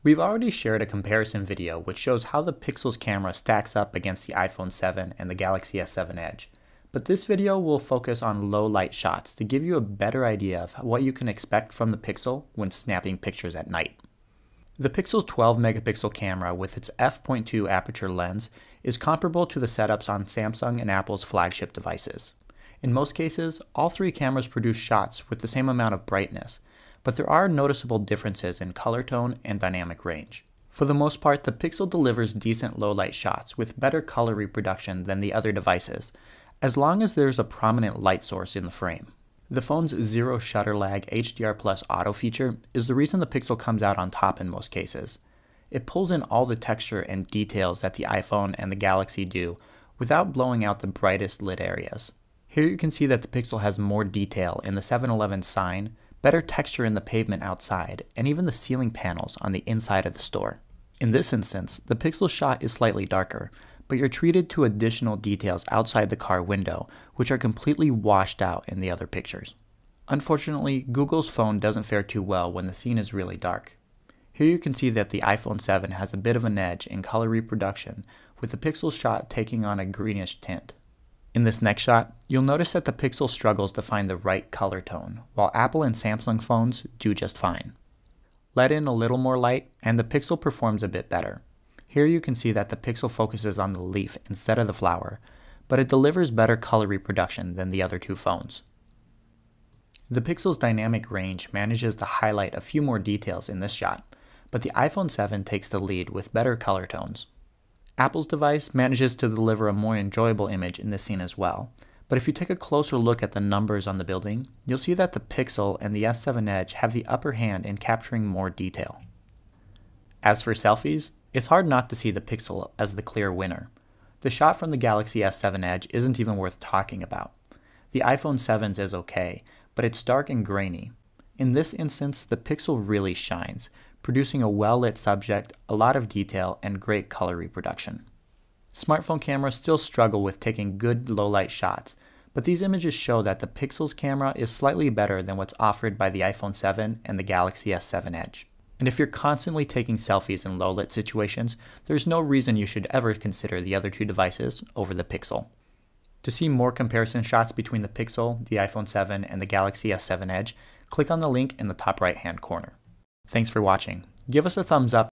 We've already shared a comparison video which shows how the Pixel's camera stacks up against the iPhone 7 and the Galaxy S7 Edge, but this video will focus on low light shots to give you a better idea of what you can expect from the Pixel when snapping pictures at night. The Pixel's 12 megapixel camera with its f.2 aperture lens is comparable to the setups on Samsung and Apple's flagship devices. In most cases, all three cameras produce shots with the same amount of brightness, but there are noticeable differences in color tone and dynamic range. For the most part, the Pixel delivers decent low light shots with better color reproduction than the other devices, as long as there's a prominent light source in the frame. The phone's zero shutter lag HDR+ auto feature is the reason the Pixel comes out on top in most cases. It pulls in all the texture and details that the iPhone and the Galaxy do without blowing out the brightest lit areas. Here you can see that the Pixel has more detail in the 7-Eleven sign, better texture in the pavement outside, and even the ceiling panels on the inside of the store. In this instance, the Pixel shot is slightly darker, but you're treated to additional details outside the car window, which are completely washed out in the other pictures. Unfortunately, Google's phone doesn't fare too well when the scene is really dark. Here you can see that the iPhone 7 has a bit of an edge in color reproduction, with the Pixel shot taking on a greenish tint. In this next shot, you'll notice that the Pixel struggles to find the right color tone, while Apple and Samsung's phones do just fine. Let in a little more light, and the Pixel performs a bit better. Here you can see that the Pixel focuses on the leaf instead of the flower, but it delivers better color reproduction than the other two phones. The Pixel's dynamic range manages to highlight a few more details in this shot, but the iPhone 7 takes the lead with better color tones. Apple's device manages to deliver a more enjoyable image in this scene as well, but if you take a closer look at the numbers on the building, you'll see that the Pixel and the S7 Edge have the upper hand in capturing more detail. As for selfies, it's hard not to see the Pixel as the clear winner. The shot from the Galaxy S7 Edge isn't even worth talking about. The iPhone 7's is okay, but it's dark and grainy. In this instance, the Pixel really shines, producing a well-lit subject, a lot of detail, and great color reproduction. Smartphone cameras still struggle with taking good low-light shots, but these images show that the Pixel's camera is slightly better than what's offered by the iPhone 7 and the Galaxy S7 Edge. And if you're constantly taking selfies in low-lit situations, there's no reason you should ever consider the other two devices over the Pixel. To see more comparison shots between the Pixel, the iPhone 7, and the Galaxy S7 Edge, click on the link in the top right-hand corner. Thanks for watching. Give us a thumbs up